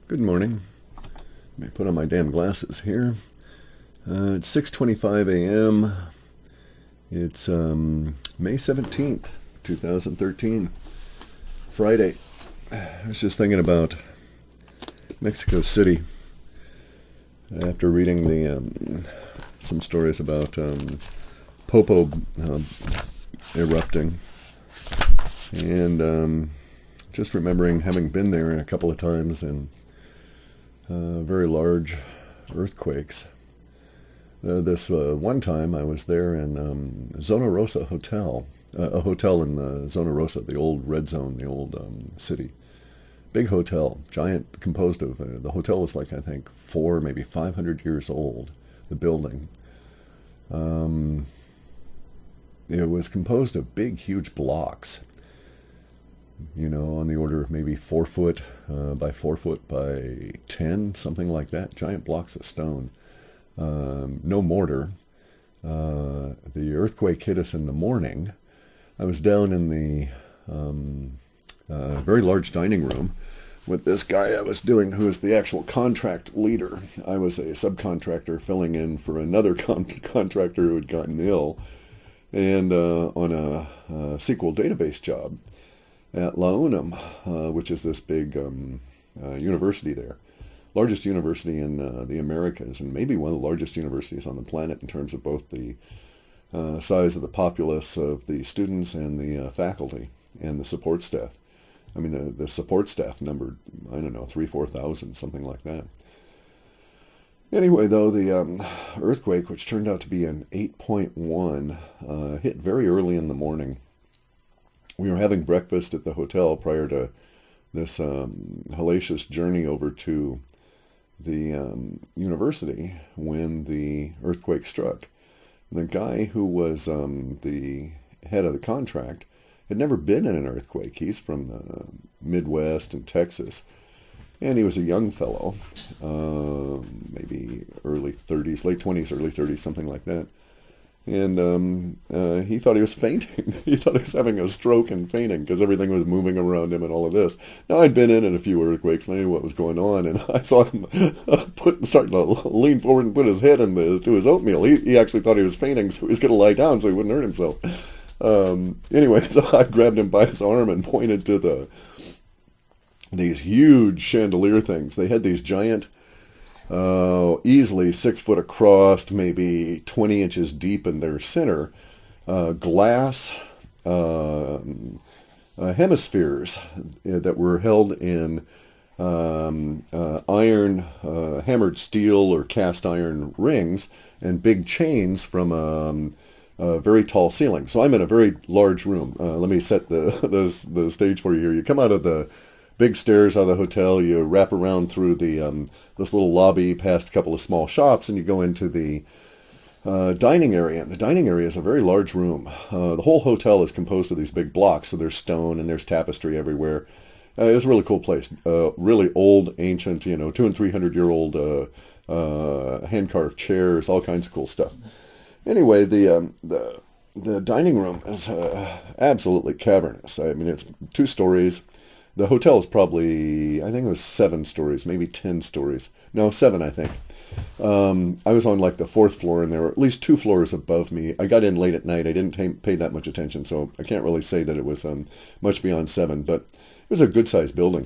Good morning. Let me put on my damn glasses here. It's 6:25 a.m. It's May 17th, 2013, Friday. I was just thinking about Mexico City after reading some stories about Popo erupting, and just remembering having been there a couple of times and very large earthquakes. This one time I was there in Zona Rosa Hotel, a hotel in Zona Rosa, the old red zone, the old city. Big hotel, giant, composed of, the hotel was like, I think, 400, maybe 500 years old, the building. It was composed of big, huge blocks, on the order of maybe 4 foot by 4 foot by 10, something like that, giant blocks of stone. No mortar. The earthquake hit us in the morning. I was down in the very large dining room with this guy I was doing, who is the actual contract leader. I was a subcontractor filling in for another contractor who had gotten ill, and on a SQL database job at La UNAM, which is this big university there. Largest university in the Americas, and maybe one of the largest universities on the planet in terms of both the size of the populace of the students and the faculty and the support staff. I mean, the support staff numbered, I don't know, 3,000-4,000, something like that. Anyway, though, the earthquake, which turned out to be an 8.1, hit very early in the morning. We were having breakfast at the hotel prior to this hellacious journey over to the university when the earthquake struck. The guy who was the head of the contract had never been in an earthquake. He's from the Midwest and Texas, and he was a young fellow, maybe early 30s, late 20s, early 30s, something like that. And he thought he was fainting. He thought he was having a stroke and fainting because everything was moving around him and all of this. Now, I'd been in a few earthquakes and I knew what was going on, and I saw him starting to lean forward and put his head to his oatmeal. He actually thought he was fainting, so he was going to lie down so he wouldn't hurt himself. Anyway, so I grabbed him by his arm and pointed to these huge chandelier things. They had these giant, easily 6 foot across, maybe 20 inches deep in their center, glass hemispheres that were held in iron, hammered steel or cast iron rings and big chains from a very tall ceiling. So I'm in a very large room. Let me set the stage for you here. You come out of the big stairs out of the hotel, you wrap around through the this little lobby past a couple of small shops, and you go into the dining area. And the dining area is a very large room. The whole hotel is composed of these big blocks, so there's stone and there's tapestry everywhere. It was a really cool place. Really old, ancient, 200 and 300-year-old hand-carved chairs, all kinds of cool stuff. Anyway, the dining room is absolutely cavernous. I mean, it's 2 stories. The hotel is probably, I think it was 7 stories, maybe 10 stories. No, 7, I think. I was on like the 4th floor, and there were at least 2 floors above me. I got in late at night. I didn't pay that much attention, so I can't really say that it was much beyond 7, but it was a good-sized building,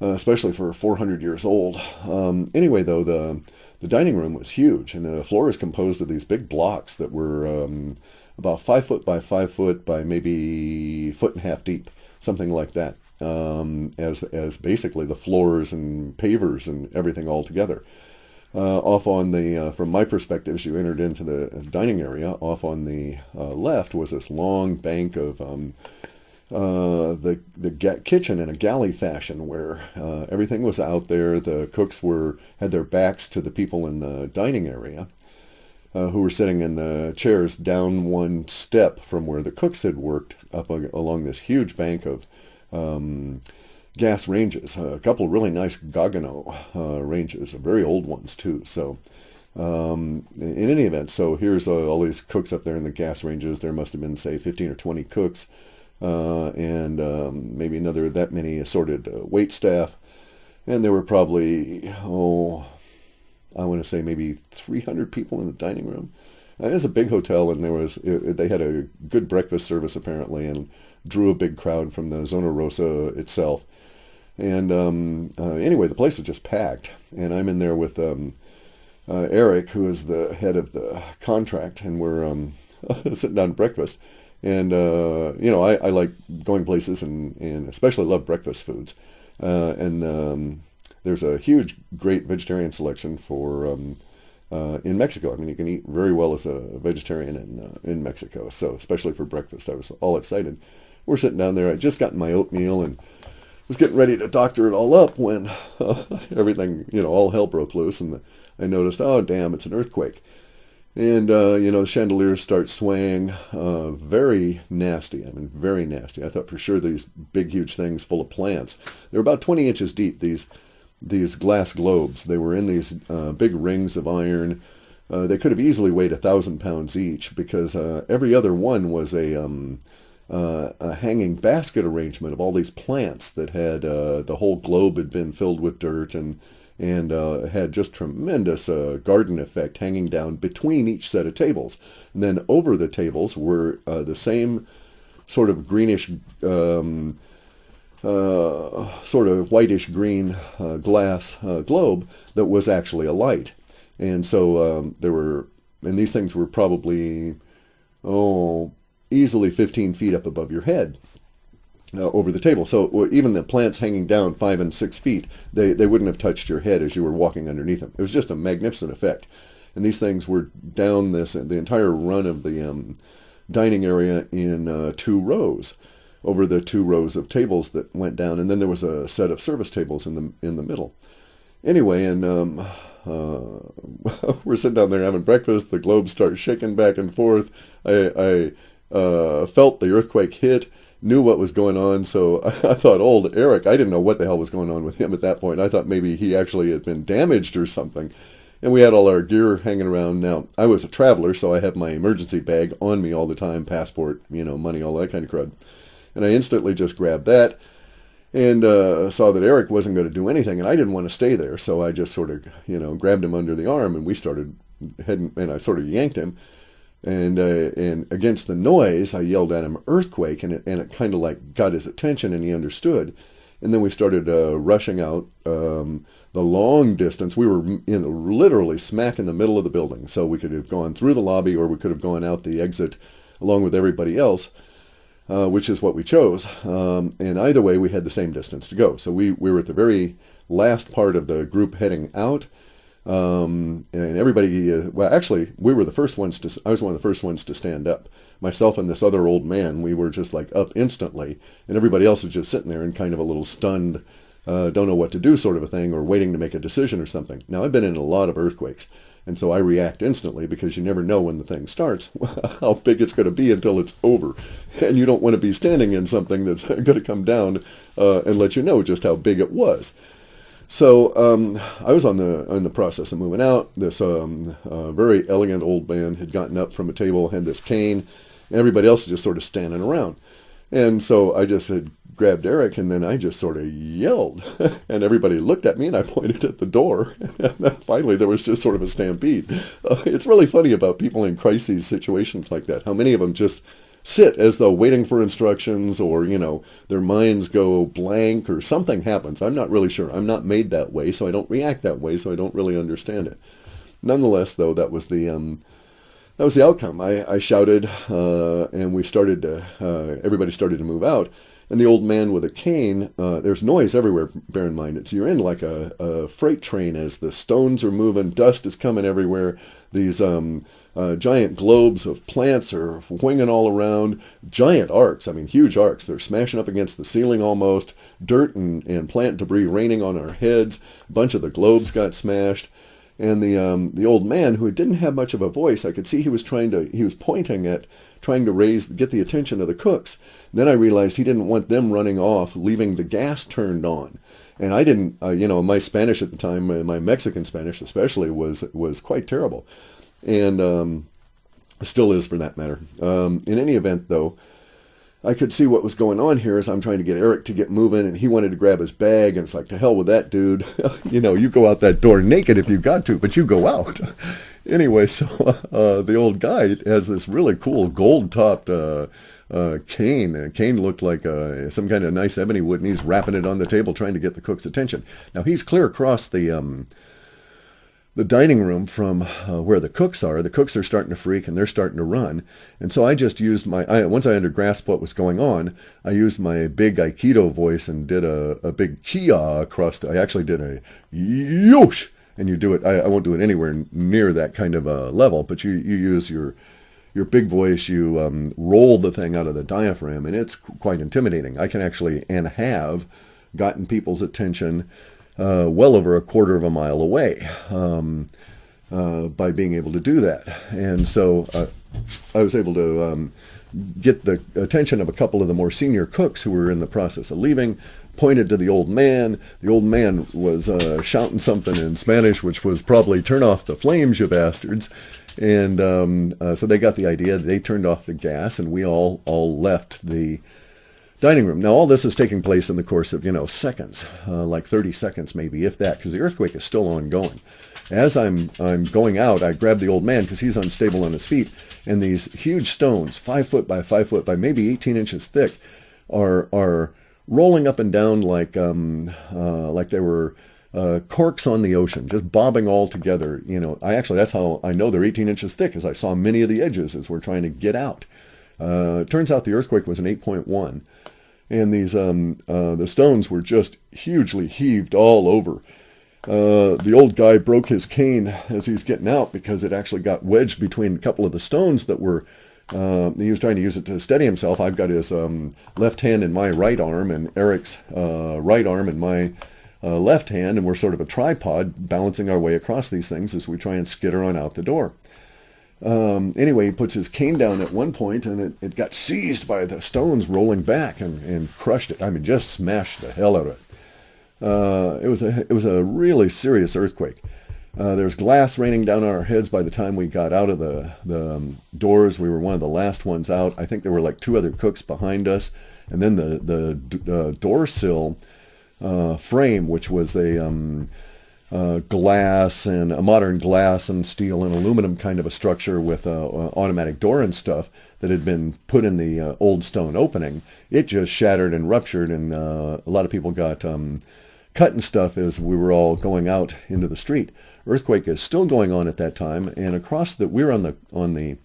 especially for 400 years old. Anyway, though, the dining room was huge, and the floor is composed of these big blocks that were about 5 foot by 5 foot by maybe 1.5 feet deep, something like that. As basically the floors and pavers and everything all together. Off on the, from my perspective, as you entered into the dining area, off on the left was this long bank of the kitchen in a galley fashion where everything was out there. The cooks had their backs to the people in the dining area who were sitting in the chairs down one step from where the cooks had worked up along this huge bank of gas ranges, a couple of really nice Gagano ranges, very old ones too. So in any event, so here's all these cooks up there in the gas ranges. There must have been, say, 15 or 20 cooks, and maybe another that many assorted wait staff. And there were probably, I want to say maybe 300 people in the dining room. It was a big hotel, and they had a good breakfast service apparently, and drew a big crowd from the Zona Rosa itself. And anyway, the place was just packed, and I'm in there with Eric, who is the head of the contract, and we're sitting down to breakfast. And I like going places, and especially love breakfast foods. And there's a huge, great vegetarian selection for in Mexico. I mean, you can eat very well as a vegetarian in Mexico. So especially for breakfast, I was all excited. We're sitting down there. I just gotten my oatmeal and was getting ready to doctor it all up when everything, all hell broke loose, and I noticed, oh damn, it's an earthquake. And, the chandeliers start swaying, very nasty. I mean, very nasty. I thought for sure these big, huge things full of plants. They were about 20 inches deep, these glass globes. They were in these big rings of iron. They could have easily weighed 1,000 pounds each, because every other one was a hanging basket arrangement of all these plants that had, the whole globe had been filled with dirt, and had just tremendous garden effect hanging down between each set of tables. And then over the tables were the same sort of greenish, sort of whitish green glass globe that was actually a light. And so and these things were probably, easily 15 feet up above your head. Over the table. So even the plants hanging down 5 and 6 feet, they wouldn't have touched your head as you were walking underneath them. It was just a magnificent effect. And these things were down the entire run of the dining area in 2 rows, over the 2 rows of tables that went down. And then there was a set of service tables in the middle. Anyway, and we're sitting down there having breakfast. The globes start shaking back and forth. I felt the earthquake hit. Knew what was going on, so I thought, old Eric, I didn't know what the hell was going on with him at that point. I thought maybe he actually had been damaged or something. And we had all our gear hanging around. Now, I was a traveler, so I have my emergency bag on me all the time, passport, money, all that kind of crud. And I instantly just grabbed that and saw that Eric wasn't going to do anything, and I didn't want to stay there, so I just sort of, grabbed him under the arm, and we started heading, and I sort of yanked him. And against the noise, I yelled at him, "Earthquake!" and it kind of like got his attention, and he understood. And then we started rushing out the long distance. We were literally smack in the middle of the building, so we could have gone through the lobby, or we could have gone out the exit along with everybody else, which is what we chose. And either way, we had the same distance to go. So we were at the very last part of the group heading out. And everybody, well, actually, we were the first ones I was one of the first ones to stand up. Myself and this other old man, we were just like up instantly, and everybody else was just sitting there and kind of a little stunned, don't know what to do sort of a thing, or waiting to make a decision or something. Now, I've been in a lot of earthquakes, and so I react instantly, because you never know when the thing starts, how big it's going to be until it's over. And you don't want to be standing in something that's going to come down and let you know just how big it was. So I was on the process of moving out. This very elegant old man had gotten up from a table, had this cane, and everybody else was just sort of standing around. And so I just had grabbed Eric, and then I just sort of yelled, and everybody looked at me, and I pointed at the door. And then finally, there was just sort of a stampede. It's really funny about people in crises situations like that, how many of them just sit as though waiting for instructions, or, their minds go blank, or something happens. I'm not really sure. I'm not made that way, so I don't react that way, so I don't really understand it. Nonetheless, though, that was the outcome. I shouted, and we started to, everybody started to move out. And the old man with a cane, there's noise everywhere, bear in mind. You're in like a freight train as the stones are moving, dust is coming everywhere. These giant globes of plants are winging all around. Giant arcs, huge arcs. They're smashing up against the ceiling almost. Dirt and plant debris raining on our heads. A bunch of the globes got smashed. And the old man, who didn't have much of a voice, I could see he was pointing at trying to get the attention of the cooks. Then I realized he didn't want them running off, leaving the gas turned on. And I didn't, my Spanish at the time, my Mexican Spanish especially, was quite terrible. And still is, for that matter. In any event, though, I could see what was going on here as I'm trying to get Eric to get moving, and he wanted to grab his bag, and it's like, to hell with that, dude. You go out that door naked if you've got to, but you go out. Anyway, so the old guy has this really cool gold-topped cane. And cane looked like some kind of nice ebony wood, and he's wrapping it on the table trying to get the cook's attention. Now, he's clear across the dining room from where the cooks are. The cooks are starting to freak, and they're starting to run. And so I just used once I grasped what was going on, I used my big Aikido voice and did a big kia across. I actually did a yoosh, and you do it. I won't do it anywhere near that kind of a level, but you use your big voice. You roll the thing out of the diaphragm, and it's quite intimidating. I can actually, and have, gotten people's attention well over a quarter of a mile away by being able to do that. And so I was able to get the attention of a couple of the more senior cooks who were in the process of leaving, pointed to the old man. The old man was shouting something in Spanish, which was probably, "Turn off the flames, you bastards." And so they got the idea. They turned off the gas, and we all left the dining room. Now, all this is taking place in the course of, seconds, like 30 seconds maybe, if that, because the earthquake is still ongoing. As I'm going out, I grab the old man because he's unstable on his feet, and these huge stones, 5 foot by 5 foot by maybe 18 inches thick, are rolling up and down like they were corks on the ocean, just bobbing all together. That's how I know they're 18 inches thick, as I saw many of the edges as we're trying to get out. It turns out the earthquake was an 8.1. And these the stones were just hugely heaved all over. The old guy broke his cane as he's getting out because it actually got wedged between a couple of the stones that were. He was trying to use it to steady himself. I've got his left hand in my right arm, and Eric's right arm in my left hand, and we're sort of a tripod balancing our way across these things as we try and skitter on out the door. Anyway, he puts his cane down at one point, and it got seized by the stones rolling back and crushed it. I mean, just smashed the hell out of it. It was a really serious earthquake. There's glass raining down on our heads by the time we got out of the doors. We were one of the last ones out. I think there were like 2 other cooks behind us, and then the door sill frame, which was a glass, and a modern glass and steel and aluminum kind of a structure with automatic door and stuff that had been put in the old stone opening. It just shattered and ruptured, and a lot of people got cut and stuff as we were all going out into the street. Earthquake is still going on at that time, and we're on the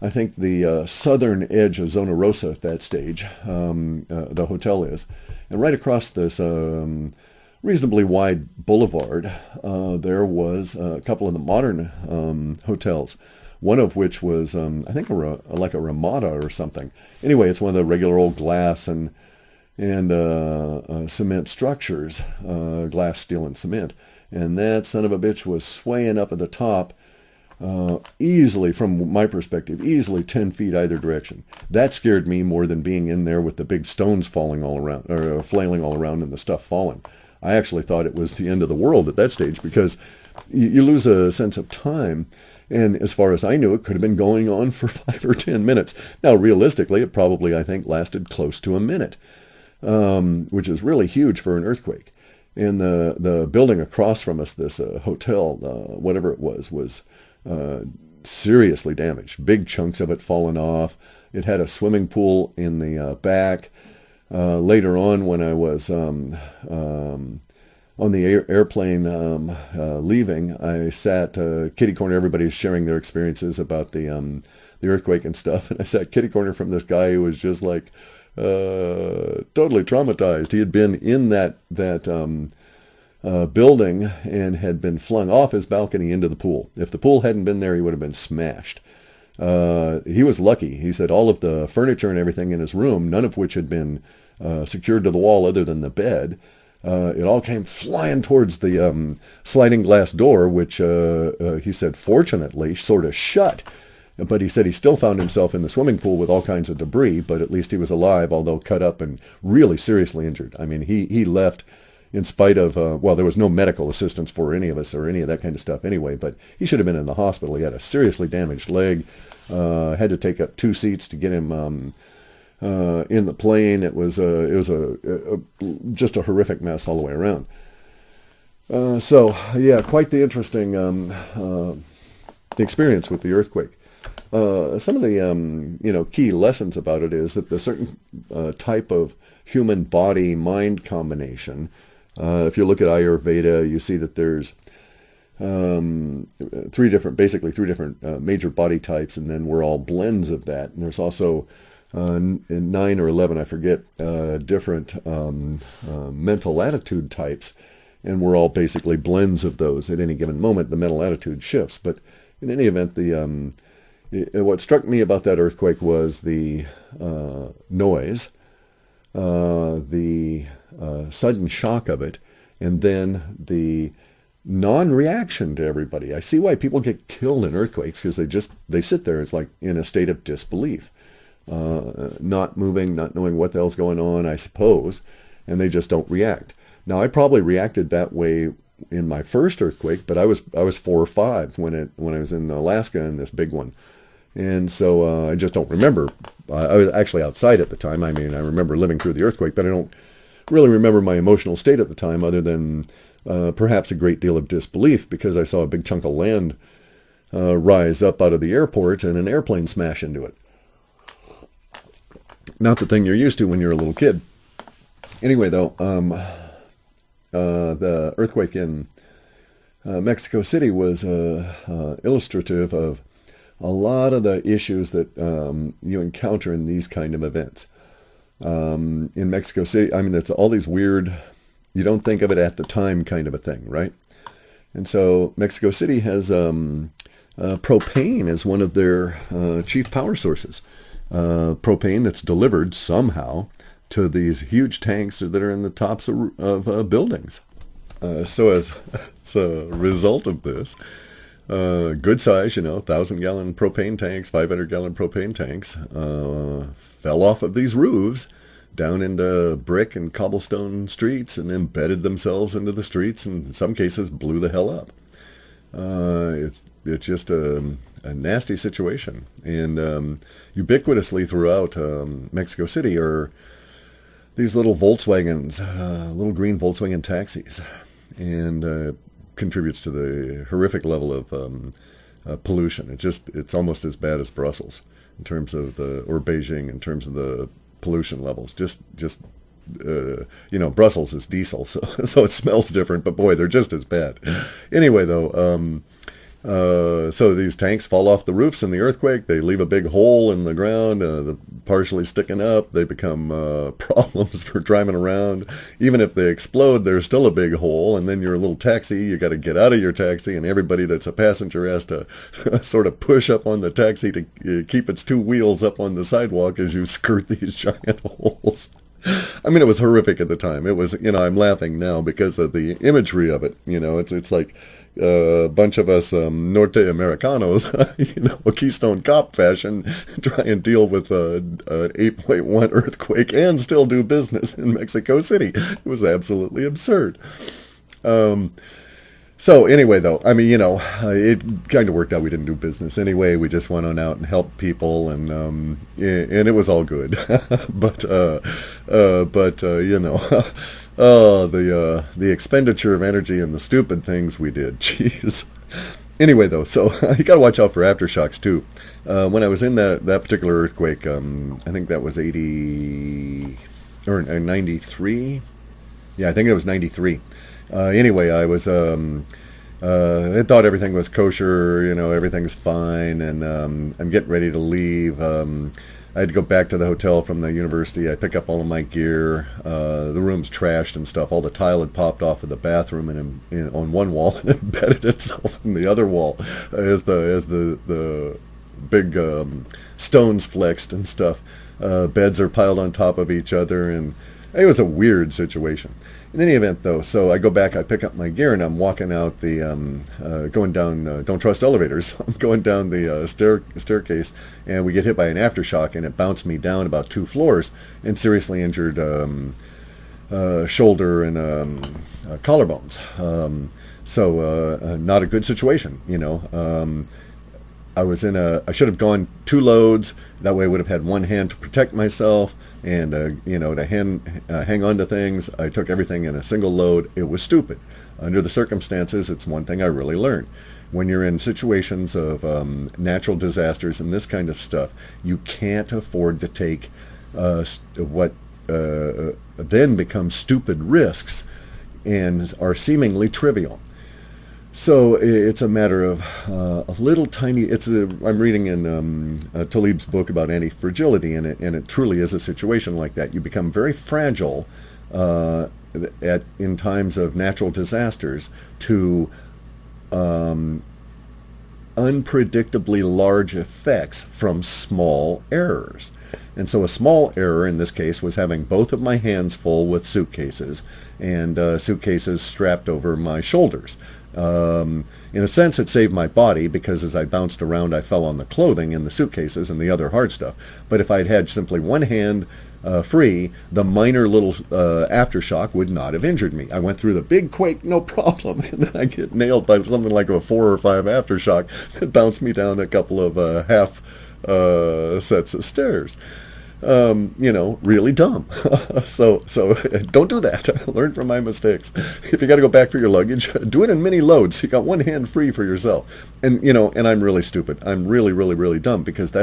I think the southern edge of Zona Rosa at that stage. The hotel is, and right across this reasonably wide boulevard, there was a couple of the modern hotels, one of which was, I think, like a Ramada or something. Anyway, it's one of the regular old glass and cement structures, glass, steel, and cement. And that son of a bitch was swaying up at the top, easily, from my perspective, easily 10 feet either direction. That scared me more than being in there with the big stones falling all around, or flailing all around, and the stuff falling. I actually thought it was the end of the world at that stage, because you lose a sense of time. And as far as I knew, it could have been going on for 5 or 10 minutes. Now, realistically, it probably, I think, lasted close to a minute, which is really huge for an earthquake. And the building across from us, this hotel, whatever it was seriously damaged. Big chunks of it fallen off. It had a swimming pool in the back. Later on, when I was on the airplane leaving, I sat kitty corner. Everybody's sharing their experiences about the earthquake and stuff, and I sat kitty corner from this guy who was just like totally traumatized. He had been in that building and had been flung off his balcony into the pool. If the pool hadn't been there, he would have been smashed. He was lucky. He said all of the furniture and everything in his room, none of which had been secured to the wall other than the bed, it all came flying towards the sliding glass door, which he said fortunately sort of shut. But he said he still found himself in the swimming pool with all kinds of debris, but at least he was alive, although cut up and really seriously injured. I mean, he left in spite of, well, there was no medical assistance for any of us or any of that kind of stuff anyway, but he should have been in the hospital. He had a seriously damaged leg, had to take up 2 seats to get him in the plane. It was just a horrific mess all the way around. So yeah, quite the interesting experience with the earthquake. Some of the key lessons about it is that the certain type of human body mind combination. If you look at Ayurveda, you see that there's three different major body types, and then we're all blends of that. And there's also 9 or 11, I forget, different mental attitude types, and we're all basically blends of those. At any given moment, the mental attitude shifts. But in any event, what struck me about that earthquake was the noise, the sudden shock of it, and then the non-reaction to everybody. I see why people get killed in earthquakes, because they sit there. It's like in a state of disbelief, not moving, not knowing what the hell's going on, I suppose, and they just don't react. Now, I probably reacted that way in my first earthquake, but I was 4 or 5 when I was in Alaska in this big one, and so I just don't remember. I was actually outside at the time. I mean, I remember living through the earthquake, but I don't really remember my emotional state at the time, other than perhaps a great deal of disbelief, because I saw a big chunk of land rise up out of the airport and an airplane smash into it. Not the thing you're used to when you're a little kid. Anyway, though, the earthquake in Mexico City was illustrative of a lot of the issues that you encounter in these kind of events. In Mexico City, I mean, it's all these weird, you don't think of it at the time kind of a thing, right? And so Mexico City has propane as one of their chief power sources. Propane that's delivered somehow to these huge tanks that are in the tops of buildings. So as a result of this, good size, 1,000-gallon propane tanks, 500-gallon propane tanks, fell off of these roofs down into brick and cobblestone streets and embedded themselves into the streets, and in some cases blew the hell up. It's just a nasty situation. And ubiquitously throughout Mexico City are these little Volkswagens, little green Volkswagen taxis, and contributes to the horrific level of pollution. It's almost as bad as Brussels in terms of or Beijing in terms of the pollution levels. Brussels is diesel, so it smells different, but boy, they're just as bad. Anyway, though, so these tanks fall off the roofs in the earthquake. They leave a big hole in the ground, partially sticking up. They become problems for driving around. Even if they explode, there's still a big hole, and then your little taxi, you got to get out of your taxi, and everybody that's a passenger has to sort of push up on the taxi to keep its 2 wheels up on the sidewalk as you skirt these giant holes. I mean, it was horrific at the time. It was, I'm laughing now because of the imagery of it. It's like a bunch of us Norte Americanos, a Keystone Cop fashion, try and deal with an 8.1 earthquake and still do business in Mexico City. It was absolutely absurd. So anyway, though, I mean, it kind of worked out. We didn't do business anyway. We just went on out and helped people, and it was all good. but the expenditure of energy and the stupid things we did, jeez. Anyway, though, so you got to watch out for aftershocks too. When I was in that particular earthquake, I think that was 80 or 93. Yeah, I think it was 93. Anyway, I was, I thought everything was kosher, everything's fine, and I'm getting ready to leave. I had to go back to the hotel from the university. I pick up all of my gear. The room's trashed and stuff. All the tile had popped off of the bathroom and on one wall and embedded itself in the other wall as the big stones flexed and stuff. Beds are piled on top of each other, and it was a weird situation. In any event, though, so I go back, I pick up my gear, and I'm walking out going down, don't trust elevators, I'm going down the staircase, and we get hit by an aftershock, and it bounced me down about 2 floors, and seriously injured shoulder and collarbones. So not a good situation, I should have gone 2 loads. That way I would have had one hand to protect myself and, to hang on to things. I took everything in a single load. It was stupid. Under the circumstances, it's one thing I really learned. When you're in situations of natural disasters and this kind of stuff, you can't afford to take what then become stupid risks and are seemingly trivial. So it's a matter of a little tiny. I'm reading in Talib's book about anti-fragility, and it truly is a situation like that. You become very fragile in times of natural disasters to unpredictably large effects from small errors. And so a small error in this case was having both of my hands full with suitcases and suitcases strapped over my shoulders. In a sense, it saved my body because as I bounced around, I fell on the clothing and the suitcases and the other hard stuff. But if I'd had simply one hand free, the minor little aftershock would not have injured me. I went through the big quake, no problem, and then I get nailed by something like a 4 or 5 aftershock that bounced me down a couple of half sets of stairs. Really dumb. So don't do that. Learn from my mistakes. If you got to go back for your luggage, do it in mini loads. So you got one hand free for yourself. And I'm really stupid. I'm really, really, really dumb because that's